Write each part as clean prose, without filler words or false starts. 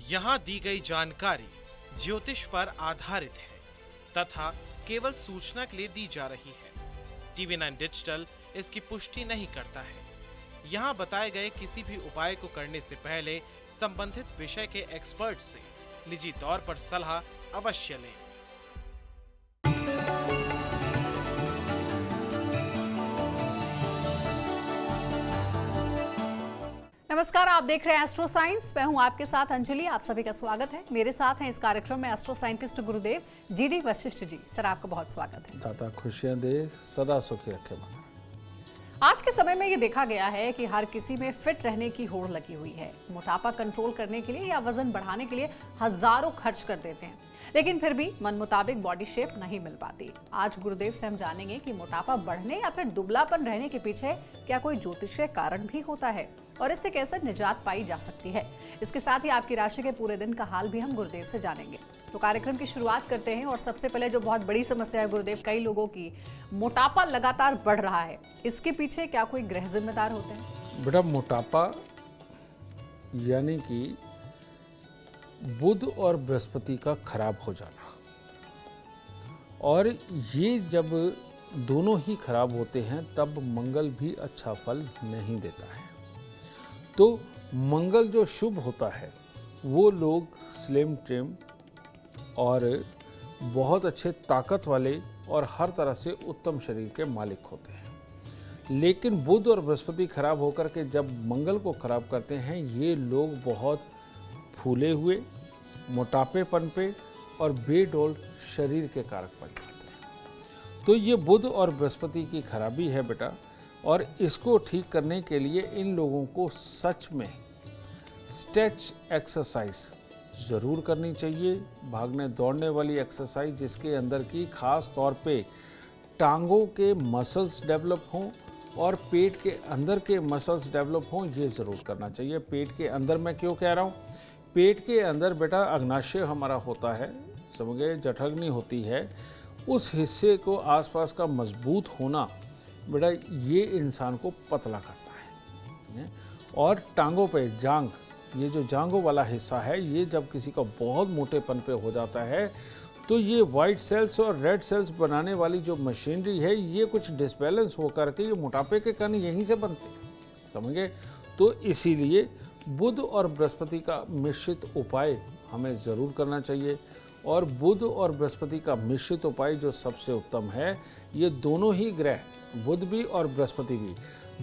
यहाँ दी गई जानकारी ज्योतिष पर आधारित है तथा केवल सूचना के लिए दी जा रही है। टीवी 9 डिजिटल इसकी पुष्टि नहीं करता है। यहाँ बताए गए किसी भी उपाय को करने से पहले संबंधित विषय के एक्सपर्ट से निजी तौर पर सलाह अवश्य लें। नमस्कार, आप देख रहे हैं एस्ट्रो साइंस। मैं हूं आपके साथ अंजलि। आप सभी का स्वागत है। मेरे साथ हैं इस कार्यक्रम में एस्ट्रो साइंटिस्ट गुरुदेव जीडी वशिष्ठ जी। सर, आपका बहुत स्वागत है। दाता खुशियां दे, सदा सुखी रखे मन। आज के समय में ये देखा गया है कि हर किसी में फिट रहने की होड़ लगी हुई है। मोटापा कंट्रोल करने के लिए या वजन बढ़ाने के लिए हजारों खर्च कर देते हैं, लेकिन फिर भी मन मुताबिक बॉडी शेप नहीं मिल पाती। आज गुरुदेव से हम जानेंगे कि मोटापा बढ़ने या फिर दुबलापन रहने के पीछे क्या कोई ज्योतिषीय कारण भी होता है और इससे कैसे निजात पाई जा सकती है। इसके साथ ही आपकी राशि के पूरे दिन का हाल भी हम गुरुदेव से जानेंगे। तो कार्यक्रम की शुरुआत करते हैं और सबसे पहले जो बहुत बड़ी समस्या है गुरुदेव, कई लोगों की मोटापा लगातार बढ़ रहा है, इसके पीछे क्या कोई ग्रह जिम्मेदार होते हैं? बेटा, मोटापा यानी कि बुध और बृहस्पति का खराब हो जाना, और ये जब दोनों ही खराब होते हैं तब मंगल भी अच्छा फल नहीं देता है। तो मंगल जो शुभ होता है वो लोग स्लिम ट्रिम और बहुत अच्छे ताकत वाले और हर तरह से उत्तम शरीर के मालिक होते हैं। लेकिन बुध और बृहस्पति खराब होकर के जब मंगल को खराब करते हैं, ये लोग बहुत फूले हुए, मोटापेपन पे और बेडौल शरीर के कारक बन जाते हैं। तो ये बुध और बृहस्पति की खराबी है बेटा, और इसको ठीक करने के लिए इन लोगों को सच में स्ट्रेच एक्सरसाइज ज़रूर करनी चाहिए। भागने दौड़ने वाली एक्सरसाइज जिसके अंदर की खास तौर पे टांगों के मसल्स डेवलप हों और पेट के अंदर के मसल्स डेवलप हों, ये ज़रूर करना चाहिए। पेट के अंदर मैं क्यों कह रहा हूँ? पेट के अंदर बेटा अग्नाशय हमारा होता है, समझे, जठराग्नि होती है। उस हिस्से को आसपास का मजबूत होना बेटा ये इंसान को पतला करता है। और टांगों पे जांग, ये जो जांघों वाला हिस्सा है, ये जब किसी का बहुत मोटेपन पे हो जाता है तो ये वाइट सेल्स और रेड सेल्स बनाने वाली जो मशीनरी है, ये कुछ डिसबैलेंस होकर के ये मोटापे के कारण यहीं से बनते हैं, समझ गए। तो इसीलिए बुध और बृहस्पति का मिश्रित उपाय हमें ज़रूर करना चाहिए। और बुध और बृहस्पति का मिश्रित उपाय जो सबसे उत्तम है, ये दोनों ही ग्रह, बुध भी और बृहस्पति भी,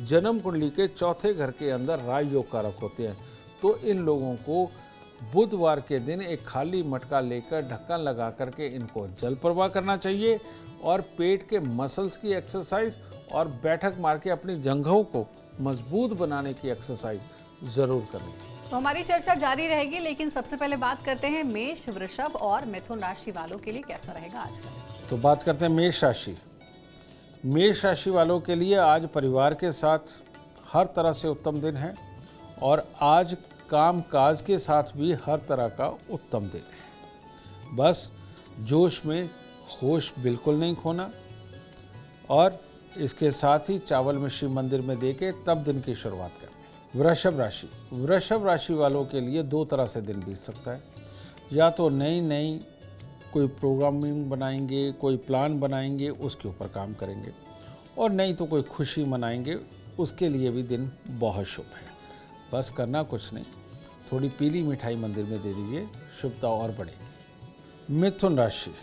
जन्म कुंडली के चौथे घर के अंदर राज योग कारक होते हैं। तो इन लोगों को बुधवार के दिन एक खाली मटका लेकर ढक्कन लगा करके इनको जल प्रवाह करना चाहिए और पेट के मसल्स की एक्सरसाइज और बैठक मार के अपनी जंघों को मजबूत बनाने की एक्सरसाइज ज़रूर करनी चाहिए। तो हमारी चर्चा जारी रहेगी, लेकिन सबसे पहले बात करते हैं मेष, वृषभ और मिथुन राशि वालों के लिए कैसा रहेगा आज का। तो बात करते हैं मेष राशि। मेष राशि वालों के लिए आज परिवार के साथ हर तरह से उत्तम दिन है और आज काम काज के साथ भी हर तरह का उत्तम दिन है। बस जोश में होश बिल्कुल नहीं खोना, और इसके साथ ही चावल मिश्री मंदिर में देके तब दिन की शुरुआत करनी। वृषभ राशि, वृषभ राशि वालों के लिए दो तरह से दिन बीत सकता है। या तो नई कोई प्रोग्रामिंग बनाएंगे, कोई प्लान बनाएंगे, उसके ऊपर काम करेंगे, और नहीं तो कोई खुशी मनाएंगे, उसके लिए भी दिन बहुत शुभ है। बस करना कुछ नहीं, थोड़ी पीली मिठाई मंदिर में दे दीजिए, शुभता और बढ़ेगी। मिथुन राशि,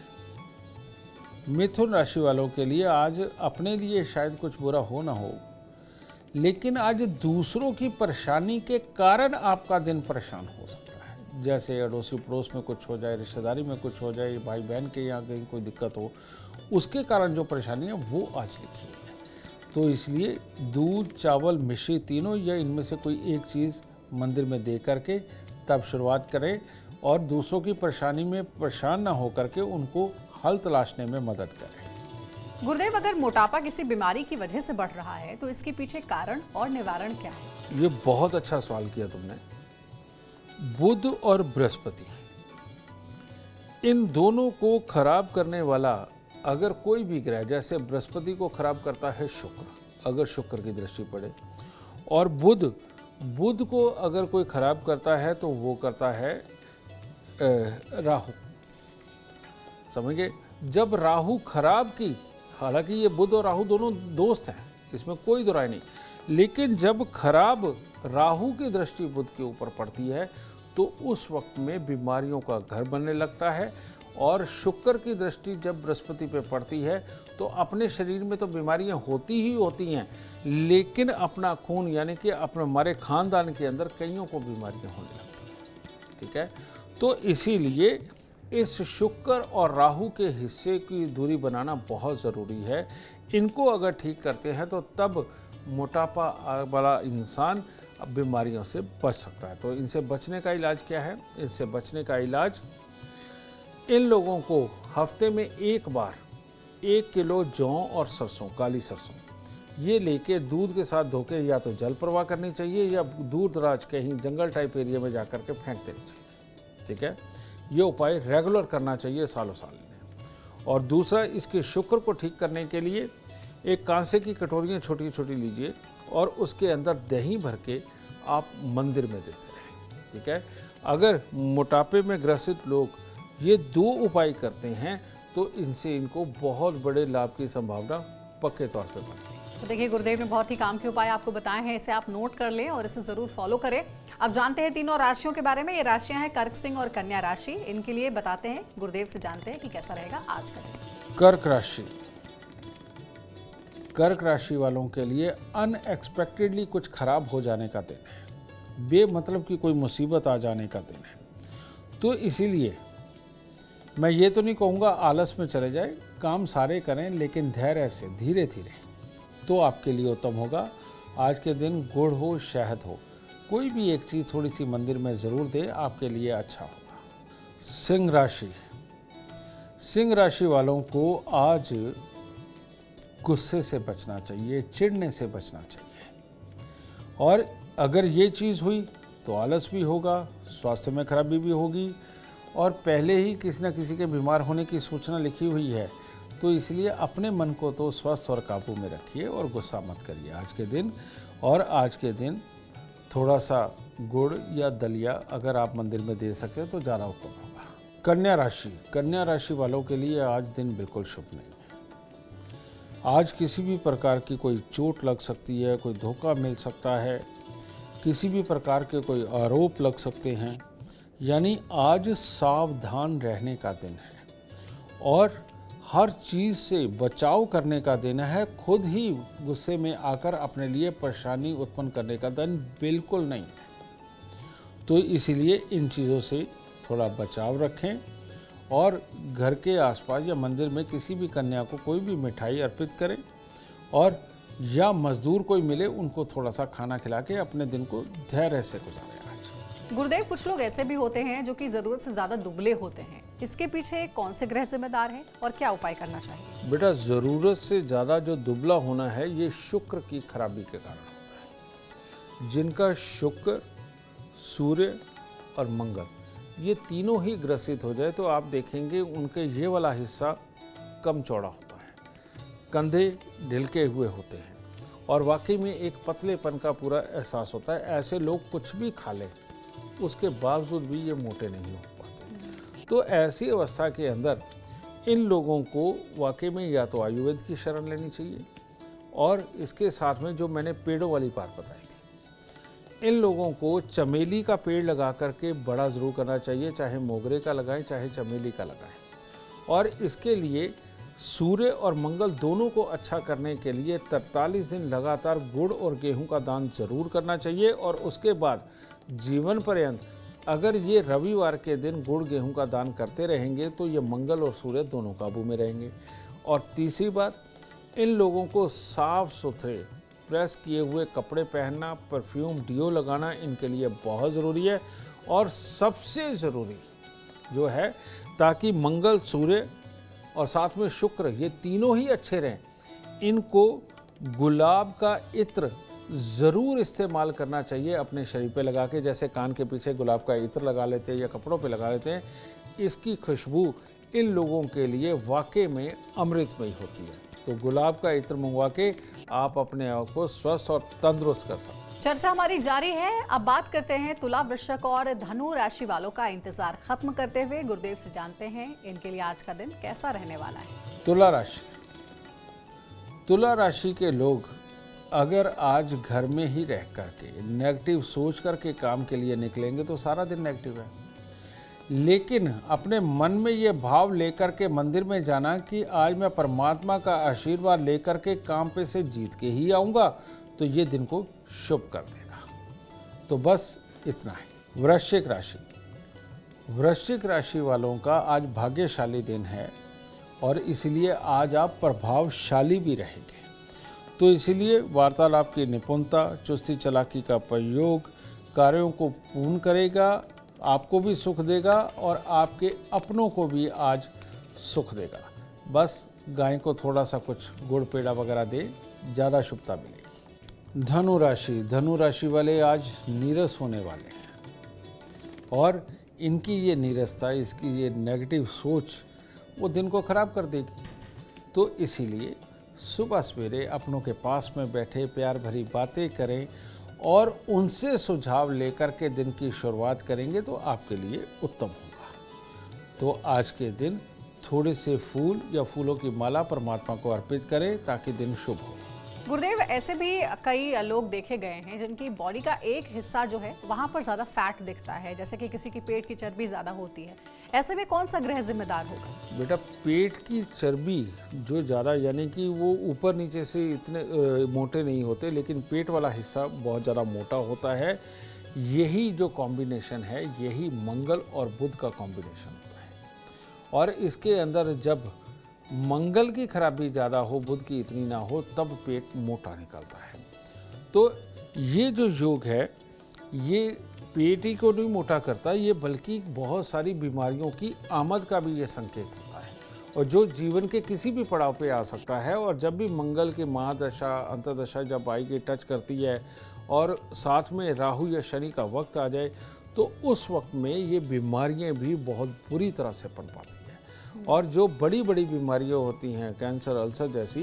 मिथुन राशि वालों के लिए आज अपने लिए शायद कुछ बुरा हो ना हो, लेकिन आज दूसरों की परेशानी के कारण आपका दिन परेशान हो सकता है। जैसे अड़ोसी पड़ोस में कुछ हो जाए, रिश्तेदारी में कुछ हो जाए, भाई बहन के यहाँ कहीं कोई दिक्कत हो, उसके कारण जो परेशानी है वो आज लिखी हुई है। तो इसलिए दूध, चावल, मिश्री तीनों या इनमें से कोई एक चीज़ मंदिर में दे करके तब शुरुआत करें और दूसरों की परेशानी में परेशान ना हो करके उनको हल तलाशने में मदद करें। गुरुदेव, अगर मोटापा किसी बीमारी की वजह से बढ़ रहा है तो इसके पीछे कारण और निवारण क्या है? ये बहुत अच्छा सवाल किया तुमने। बुध और बृहस्पति, इन दोनों को खराब करने वाला अगर कोई भी ग्रह, जैसे बृहस्पति को खराब करता है शुक्र, अगर शुक्र की दृष्टि पड़े, और बुध को अगर कोई खराब करता है तो वो करता है राहु, समझ गए। जब राहु खराब की, हालांकि ये बुध और राहु दोनों दोस्त हैं, इसमें कोई दो राय नहीं, लेकिन जब खराब राहु की दृष्टि बुध के ऊपर पड़ती है तो उस वक्त में बीमारियों का घर बनने लगता है। और शुक्र की दृष्टि जब बृहस्पति पे पड़ती है तो अपने शरीर में तो बीमारियां होती ही होती हैं, लेकिन अपना खून यानी कि अपने हमारे खानदान के अंदर कईयों को बीमारियां होने लगती हैं, ठीक है। तो इसीलिए इस शुक्र और राहु के हिस्से की दूरी बनाना बहुत ज़रूरी है। इनको अगर ठीक करते हैं तो तब मोटापा वाला इंसान बीमारियों से बच सकता है। तो इनसे बचने का इलाज क्या है? इनसे बचने का इलाज, इन लोगों को हफ्ते में एक बार 1 किलो जौ और सरसों, काली सरसों, ये लेके दूध के साथ धोके या तो जल प्रवाह करनी चाहिए या दूर दराज कहीं जंगल टाइप एरिया में जाकर के फेंक देनी चाहिए, ठीक है। ये उपाय रेगुलर करना चाहिए सालों साल में। और दूसरा, इसके शुक्र को ठीक करने के लिए एक कांसे की कटोरियाँ छोटी छोटी लीजिए और उसके अंदर दही भर के आप मंदिर में देते रहें, ठीक है। अगर मोटापे में ग्रसित लोग ये 2 उपाय करते हैं तो इनसे इनको बहुत बड़े लाभ की संभावना पक्के तौर पे बनती है। तो देखिए, गुरुदेव ने बहुत ही काम के उपाय आपको बताए हैं, इसे आप नोट कर लें और इसे जरूर फॉलो करें। अब जानते हैं तीनों राशियों के बारे में। ये राशियां हैं कर्क, सिंह और कन्या राशि। इनके लिए बताते हैं, गुरुदेव से जानते हैं कि कैसा रहेगा आज का दिन। कर्क राशि, कर्क राशि वालों के लिए अनएक्सपेक्टेडली कुछ खराब हो जाने का दिन है, बेमतलब की कोई मुसीबत आ जाने का दिन है। तो इसीलिए मैं ये तो नहीं कहूँगा आलस में चले जाए, काम सारे करें लेकिन धैर्य से धीरे धीरे, तो आपके लिए उत्तम होगा। आज के दिन गुड़ हो, शहद हो, कोई भी एक चीज़ थोड़ी सी मंदिर में ज़रूर दे, आपके लिए अच्छा होगा। सिंह राशि, सिंह राशि वालों को आज गुस्से से बचना चाहिए, चिढ़ने से बचना चाहिए। और अगर ये चीज़ हुई तो आलस भी होगा, स्वास्थ्य में खराबी भी होगी, और पहले ही किसी न किसी के बीमार होने की सूचना लिखी हुई है। तो इसलिए अपने मन को तो स्वस्थ और काबू में रखिए और गुस्सा मत करिए आज के दिन। और आज के दिन थोड़ा सा गुड़ या दलिया अगर आप मंदिर में दे सकें तो ज़्यादा उत्तम होगा। कन्या राशि, कन्या राशि वालों के लिए आज दिन बिल्कुल शुभ नहीं है। आज किसी भी प्रकार की कोई चोट लग सकती है, कोई धोखा मिल सकता है, किसी भी प्रकार के कोई आरोप लग सकते हैं, यानी आज सावधान रहने का दिन है और हर चीज़ से बचाव करने का दिन है। खुद ही गुस्से में आकर अपने लिए परेशानी उत्पन्न करने का दिन बिल्कुल नहीं है। तो इसीलिए इन चीज़ों से थोड़ा बचाव रखें और घर के आसपास या मंदिर में किसी भी कन्या को कोई भी मिठाई अर्पित करें, और या मजदूर कोई मिले उनको थोड़ा सा खाना खिला के अपने दिन को धैर्य से गुजारें। गुरुदेव, कुछ लोग ऐसे भी होते हैं जो कि जरूरत से ज्यादा दुबले होते हैं, इसके पीछे कौन से ग्रह जिम्मेदार हैं और क्या उपाय करना चाहिए? बेटा, ज़रूरत से ज़्यादा जो दुबला होना है ये शुक्र की खराबी के कारण होता है। जिनका शुक्र, सूर्य और मंगल ये तीनों ही ग्रसित हो जाए तो आप देखेंगे उनके ये वाला हिस्सा कम चौड़ा होता है, कंधे ढिलके हुए होते हैं और वाकई में एक पतलेपन का पूरा एहसास होता है। ऐसे लोग कुछ भी खा लें उसके बावजूद भी ये मोटे नहीं हो पाते। तो ऐसी अवस्था के अंदर इन लोगों को वाकई में या तो आयुर्वेद की शरण लेनी चाहिए, और इसके साथ में जो मैंने पेड़ों वाली बात बताई थी, इन लोगों को चमेली का पेड़ लगा करके बड़ा ज़रूर करना चाहिए, चाहे मोगरे का लगाएं चाहे चमेली का लगाएं। और इसके लिए सूर्य और मंगल दोनों को अच्छा करने के लिए 43 दिन लगातार गुड़ और गेहूं का दान जरूर करना चाहिए। और उसके बाद जीवन पर्यंत अगर ये रविवार के दिन गुड़ गेहूं का दान करते रहेंगे तो ये मंगल और सूर्य दोनों काबू में रहेंगे। और तीसरी बात, इन लोगों को साफ सुथरे प्रेस किए हुए कपड़े पहनना, परफ्यूम, डिओ लगाना इनके लिए बहुत ज़रूरी है। और सबसे ज़रूरी जो है, ताकि मंगल, सूर्य और साथ में शुक्र ये तीनों ही अच्छे रहें, इनको गुलाब का इत्र ज़रूर इस्तेमाल करना चाहिए अपने शरीर पे लगा के। जैसे कान के पीछे गुलाब का इत्र लगा लेते हैं या कपड़ों पे लगा लेते हैं, इसकी खुशबू इन लोगों के लिए वाकई में अमृतमयी होती है। तो गुलाब का इत्र मंगवा के आप अपने आप को स्वस्थ और तंदुरुस्त कर सकते हैं। चर्चा हमारी जारी है। अब बात करते हैं तुला, वृश्चिक और धनु राशि वालों का इंतजार खत्म करते हुए गुरुदेव से जानते हैं इनके लिए आज का दिन कैसा रहने वाला है। तुला राशि, तुला राशि के लोग अगर आज घर में ही रह करके नेगेटिव सोच करके काम के लिए निकलेंगे तो सारा दिन नेगेटिव है, लेकिन अपने मन में ये भाव लेकर के मंदिर में जाना कि आज मैं परमात्मा का आशीर्वाद लेकर के काम पे से जीत के ही आऊँगा, तो ये दिन को शुभ कर देगा। तो बस इतना है। वृश्चिक राशि, वृश्चिक राशि वालों का आज भाग्यशाली दिन है और इसलिए आज आप प्रभावशाली भी रहेंगे। तो इसलिए वार्तालाप की निपुणता, चुस्ती चालाकी का प्रयोग कार्यों को पूर्ण करेगा, आपको भी सुख देगा और आपके अपनों को भी आज सुख देगा। बस गाय को थोड़ा सा कुछ गुड़ पेड़ा वगैरह दे, ज़्यादा शुभता मिलेगी। धनु राशि, धनु राशि वाले आज नीरस होने वाले हैं और इनकी ये नीरसता, इसकी ये नेगेटिव सोच वो दिन को ख़राब कर देगी। तो इसीलिए सुबह सवेरे अपनों के पास में बैठे प्यार भरी बातें करें और उनसे सुझाव लेकर के दिन की शुरुआत करेंगे तो आपके लिए उत्तम होगा। तो आज के दिन थोड़े से फूल या फूलों की माला परमात्मा को अर्पित करें ताकि दिन शुभ हो। गुरुदेव, ऐसे भी कई लोग देखे गए हैं जिनकी बॉडी का एक हिस्सा जो है वहां पर ज्यादा फैट दिखता है, जैसे कि किसी की पेट की चर्बी ज्यादा होती है। ऐसे में कौन सा ग्रह जिम्मेदार होगा? बेटा, पेट की चर्बी जो ज़्यादा, यानी कि वो ऊपर नीचे से इतने मोटे नहीं होते, लेकिन पेट वाला हिस्सा बहुत ज़्यादा मोटा होता है। यही जो कॉम्बिनेशन है, यही मंगल और बुध का कॉम्बिनेशन होता है। और इसके अंदर जब मंगल की खराबी ज़्यादा हो, बुध की इतनी ना हो, तब पेट मोटा निकलता है। तो ये जो योग है, ये पेट ही को नहीं मोटा करता, ये बल्कि बहुत सारी बीमारियों की आमद का भी ये संकेत होता है और जो जीवन के किसी भी पड़ाव पे आ सकता है। और जब भी मंगल की महादशा अंतर्दशा जब आई के टच करती है और साथ में राहु या शनि का वक्त आ जाए, तो उस वक्त में ये बीमारियाँ भी बहुत बुरी तरह से पनपती हैं। और जो बड़ी बड़ी बीमारियां होती हैं, कैंसर, अल्सर जैसी,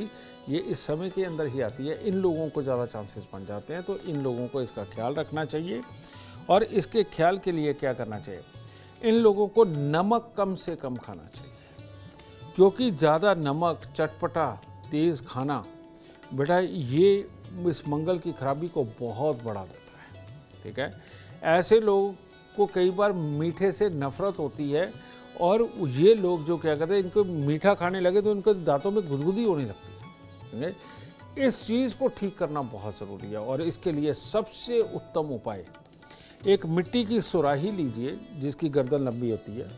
ये इस समय के अंदर ही आती है। इन लोगों को ज़्यादा चांसेस बन जाते हैं, तो इन लोगों को इसका ख्याल रखना चाहिए। और इसके ख्याल के लिए क्या करना चाहिए? इन लोगों को नमक कम से कम खाना चाहिए, क्योंकि ज़्यादा नमक, चटपटा, तेज़ खाना, बेटा ये इस मंगल की खराबी को बहुत बढ़ा देता है। ठीक है, ऐसे लोगों को कई बार मीठे से नफरत होती है और ये लोग जो क्या करते हैं, इनको मीठा खाने लगे तो इनके दांतों में गुदगुदी होने लगती है। इस चीज़ को ठीक करना बहुत ज़रूरी है और इसके लिए सबसे उत्तम उपाय, एक मिट्टी की सुराही लीजिए जिसकी गर्दन लंबी होती है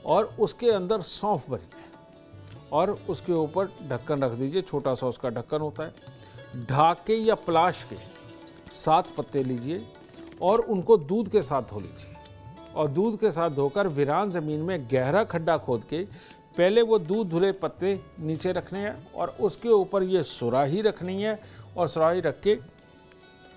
और उसके अंदर सौंफ भरिए और उसके ऊपर ढक्कन रख दीजिए, छोटा सा उसका ढक्कन होता है। ढाक के या पलाश के 7 पत्ते लीजिए और उनको दूध के साथ धो लीजिए और दूध के साथ धोकर वीरान ज़मीन में गहरा खड्डा खोद के पहले वो दूध धुले पत्ते नीचे रखने हैं और उसके ऊपर ये सुराही रखनी है और सुराही रख के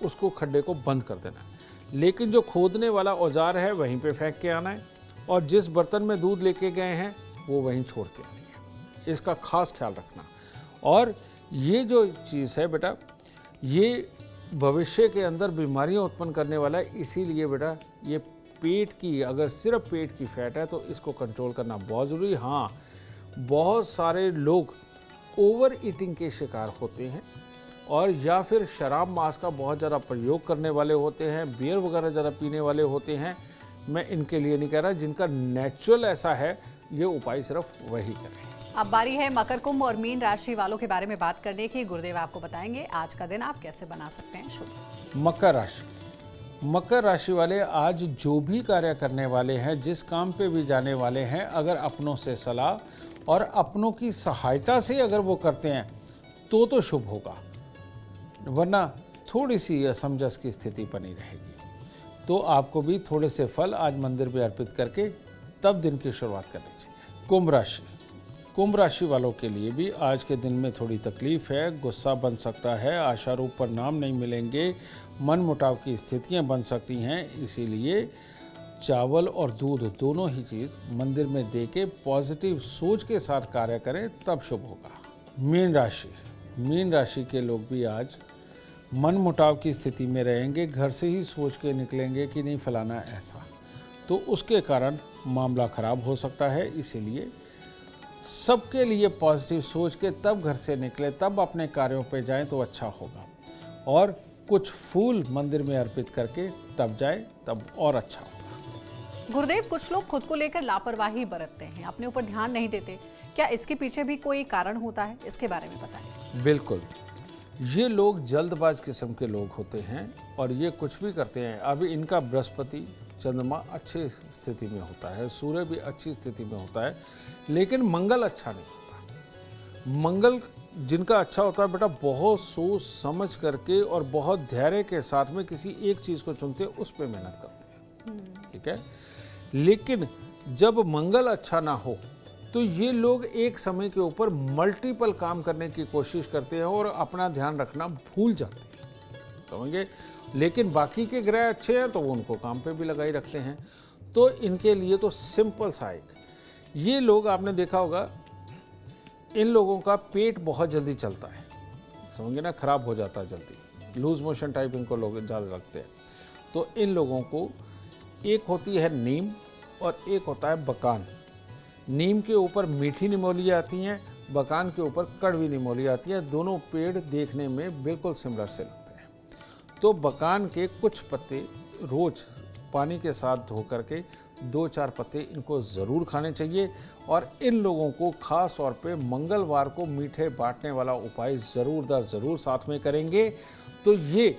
उसको खड्डे को बंद कर देना है। लेकिन जो खोदने वाला औजार है वहीं पे फेंक के आना है और जिस बर्तन में दूध लेके गए हैं वो वहीं छोड़ के आनी है। इसका खास ख्याल रखना। और ये जो चीज़ है बेटा, ये भविष्य के अंदर बीमारियाँ उत्पन्न करने वाला है। इसीलिए बेटा ये पेट की, अगर सिर्फ पेट की फैट है तो इसको कंट्रोल करना बहुत ज़रूरी। हाँ, बहुत सारे लोग ओवर ईटिंग के शिकार होते हैं और या फिर शराब मांस का बहुत ज़्यादा प्रयोग करने वाले होते हैं, बियर वगैरह ज़्यादा पीने वाले होते हैं। मैं इनके लिए नहीं कह रहा, जिनका नेचुरल ऐसा है ये उपाय सिर्फ वही करें। अब बारी है मकर, कुंभ और मीन राशि वालों के बारे में बात करने की। गुरुदेव आपको बताएंगे आज का दिन आप कैसे बना सकते हैं शुभ। मकर राशि, मकर राशि वाले आज जो भी कार्य करने वाले हैं, जिस काम पे भी जाने वाले हैं, अगर अपनों से सलाह और अपनों की सहायता से अगर वो करते हैं तो शुभ होगा, वरना थोड़ी सी असमंजस की स्थिति बनी रहेगी। तो आपको भी थोड़े से फल आज मंदिर में अर्पित करके तब दिन की शुरुआत करनी चाहिए। कुंभ राशि, कुंभ राशि वालों के लिए भी आज के दिन में थोड़ी तकलीफ है, गुस्सा बन सकता है, आशारूप परिणाम नहीं मिलेंगे, मन मुटाव की स्थितियां बन सकती हैं। इसीलिए चावल और दूध दोनों ही चीज़ मंदिर में दे के पॉजिटिव सोच के साथ कार्य करें, तब शुभ होगा। मीन राशि, मीन राशि के लोग भी आज मन मुटाव की स्थिति में रहेंगे, घर से ही सोच के निकलेंगे कि नहीं फलाना ऐसा, तो उसके कारण मामला खराब हो सकता है। इसीलिए सबके लिए पॉजिटिव सोच के तब घर से निकले, तब अपने कार्यों पे जाएं तो अच्छा होगा। और कुछ फूल मंदिर में अर्पित करके तब जाए, तब और अच्छा होगा। गुरुदेव, कुछ लोग खुद को लेकर लापरवाही बरतते हैं, अपने ऊपर ध्यान नहीं देते, क्या इसके पीछे भी कोई कारण होता है? इसके बारे में बताएं। बिल्कुल, ये लोग जल्दबाज किस्म के लोग होते हैं और ये कुछ भी करते हैं। अभी इनका बृहस्पति चंद्रमा अच्छी स्थिति में होता है, सूर्य भी अच्छी स्थिति में होता है, लेकिन मंगल अच्छा नहीं होता। मंगल जिनका अच्छा होता है बेटा, बहुत सोच समझ करके और बहुत धैर्य के साथ में किसी एक चीज़ को चुनते हैं, उस पर मेहनत करते हैं, ठीक है। लेकिन जब मंगल अच्छा ना हो तो ये लोग एक समय के ऊपर मल्टीपल काम करने की कोशिश करते हैं और अपना ध्यान रखना भूल जाते हैं, समझे। लेकिन बाकी के ग्रह अच्छे हैं तो वो उनको काम पे भी लगाई रखते हैं। तो इनके लिए तो सिंपल सा एक, ये लोग आपने देखा होगा, इन लोगों का पेट बहुत जल्दी चलता है, समझे ना, खराब हो जाता है जल्दी, लूज मोशन टाइप इनको लोग ज़्यादा लगते हैं। तो इन लोगों को एक होती है नीम और एक होता है बकान। नीम के ऊपर मीठी निमोलियाँ आती हैं, बकान के ऊपर कड़वी निमोलियाँ आती हैं। दोनों पेड़ देखने में बिल्कुल सिमिलर से लगते हैं। तो बकान के कुछ पत्ते रोज पानी के साथ धो करके 2-4 पत्ते इनको ज़रूर खाने चाहिए। और इन लोगों को खास तौर पे मंगलवार को मीठे बांटने वाला उपाय ज़रूर साथ में करेंगे। तो ये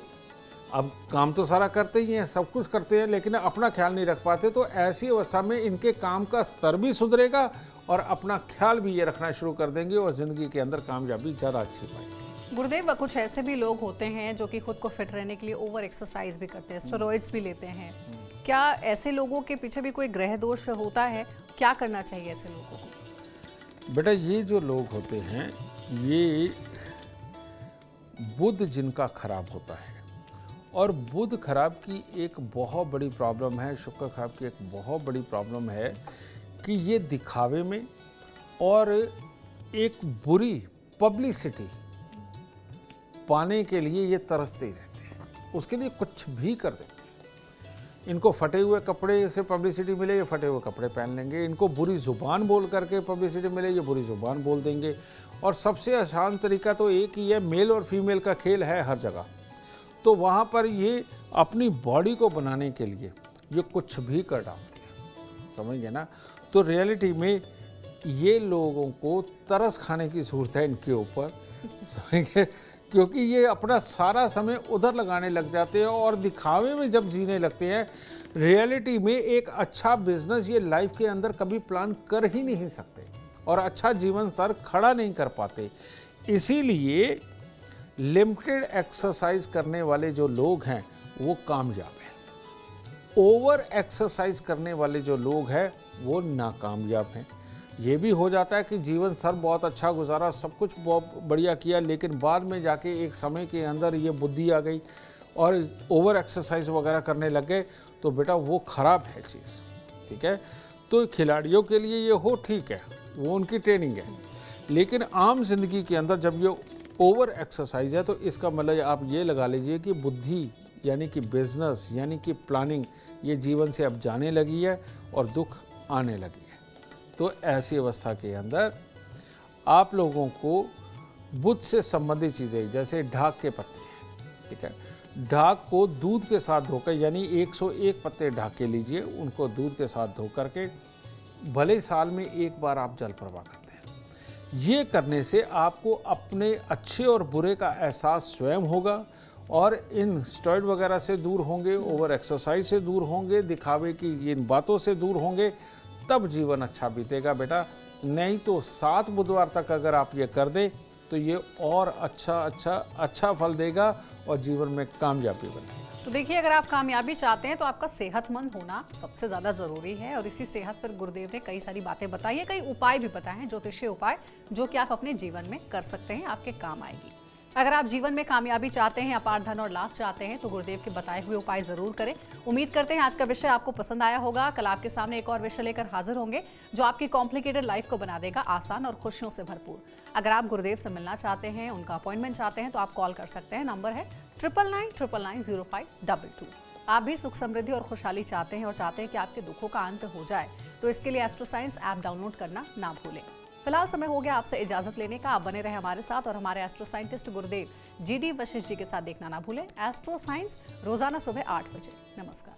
अब काम तो सारा करते ही हैं, सब कुछ करते हैं, लेकिन अपना ख्याल नहीं रख पाते। तो ऐसी अवस्था में इनके काम का स्तर भी सुधरेगा और अपना ख्याल भी ये रखना शुरू कर देंगे और ज़िंदगी के अंदर कामयाबी ज़्यादा अच्छी पाएंगे। गुरुदेव, कुछ ऐसे भी लोग होते हैं जो कि खुद को फिट रहने के लिए ओवर एक्सरसाइज भी करते हैं, स्टेरॉइड्स भी लेते हैं। क्या ऐसे लोगों के पीछे भी कोई ग्रह दोष होता है? क्या करना चाहिए ऐसे लोगों को? बेटा, ये जो लोग होते हैं, ये बुध जिनका खराब होता है, और बुध खराब की एक बहुत बड़ी प्रॉब्लम है, शुक्र खराब की एक बहुत बड़ी प्रॉब्लम है कि ये दिखावे में और एक बुरी पब्लिसिटी पाने के लिए ये तरसते ही रहते हैं, उसके लिए कुछ भी कर देते हैं। इनको फटे हुए कपड़े से पब्लिसिटी मिले, ये फटे हुए कपड़े पहन लेंगे। इनको बुरी ज़ुबान बोल करके पब्लिसिटी मिले, ये बुरी ज़ुबान बोल देंगे। और सबसे आसान तरीका तो एक ही है, मेल और फीमेल का खेल है हर जगह। तो वहाँ पर ये अपनी बॉडी को बनाने के लिए ये कुछ भी कर डालते हैं, समझ गए ना। तो रियलिटी में ये लोगों को तरस खाने की ज़रूरत है इनके ऊपर, समझ गए, क्योंकि ये अपना सारा समय उधर लगाने लग जाते हैं और दिखावे में जब जीने लगते हैं। रियलिटी में एक अच्छा बिजनेस ये लाइफ के अंदर कभी प्लान कर ही नहीं सकते और अच्छा जीवन स्तर खड़ा नहीं कर पाते। इसीलिए लिमिटेड एक्सरसाइज करने वाले जो लोग हैं वो कामयाब हैं। ओवर एक्सरसाइज करने वाले जो लोग हैं वो नाकामयाब हैं। ये भी हो जाता है कि जीवन स्तर बहुत अच्छा गुजारा, सब कुछ बहुत बढ़िया किया, लेकिन बाद में जाके एक समय के अंदर ये बुद्धि आ गई और ओवर एक्सरसाइज वगैरह करने लग गए, तो बेटा वो ख़राब है चीज़, ठीक है। तो खिलाड़ियों के लिए ये हो ठीक है, वो उनकी ट्रेनिंग है, लेकिन आम जिंदगी के अंदर जब ये ओवर एक्सरसाइज है तो इसका मतलब आप ये लगा लीजिए कि बुद्धि यानी कि बिजनेस यानी कि प्लानिंग ये जीवन से अब जाने लगी है और दुख आने लगी है। तो ऐसी अवस्था के अंदर आप लोगों को बुध से संबंधित चीज़ें जैसे ढाक के पत्ते, ठीक है, ढाक को दूध के साथ धोकर, यानी 101 पत्ते ढाक के लीजिए, उनको दूध के साथ धो करके भले साल में एक बार आप जल प्रवाह करते हैं। ये करने से आपको अपने अच्छे और बुरे का एहसास स्वयं होगा और इन स्टेरॉइड वगैरह से दूर होंगे, ओवर एक्सरसाइज से दूर होंगे, दिखावे की इन बातों से दूर होंगे, तब जीवन अच्छा बीतेगा बेटा। नहीं तो 7 बुधवार तक अगर आप ये कर दें तो ये और अच्छा फल देगा और जीवन में कामयाबी बनेगा। तो देखिए, अगर आप कामयाबी चाहते हैं तो आपका सेहतमंद होना सबसे ज़्यादा ज़रूरी है और इसी सेहत पर गुरुदेव ने कई सारी बातें बताई है, कई उपाय भी बताए हैं, ज्योतिषीय उपाय, जो कि आप अपने जीवन में कर सकते हैं, आपके काम आएगी। अगर आप जीवन में कामयाबी चाहते हैं, अपार धन और लाभ चाहते हैं तो गुरुदेव के बताए हुए उपाय जरूर करें। उम्मीद करते हैं आज का विषय आपको पसंद आया होगा। कल आपके सामने एक और विषय लेकर हाजिर होंगे जो आपकी कॉम्प्लिकेटेड लाइफ को बना देगा आसान और खुशियों से भरपूर। अगर आप गुरुदेव से मिलना चाहते हैं, उनका अपॉइंटमेंट चाहते हैं तो आप कॉल कर सकते हैं। नंबर है 99999052। आप भी सुख समृद्धि और खुशहाली चाहते हैं और चाहते हैं कि आपके दुखों का अंत हो जाए तो इसके लिए एस्ट्रो साइंस ऐप डाउनलोड करना ना भूलें। फिलहाल समय हो गया आपसे इजाजत लेने का। आप बने रहे हमारे साथ और हमारे एस्ट्रो साइंटिस्ट गुरुदेव GD वशिष्ठ जी के साथ देखना ना भूलें एस्ट्रो साइंस रोजाना सुबह 8 बजे। नमस्कार।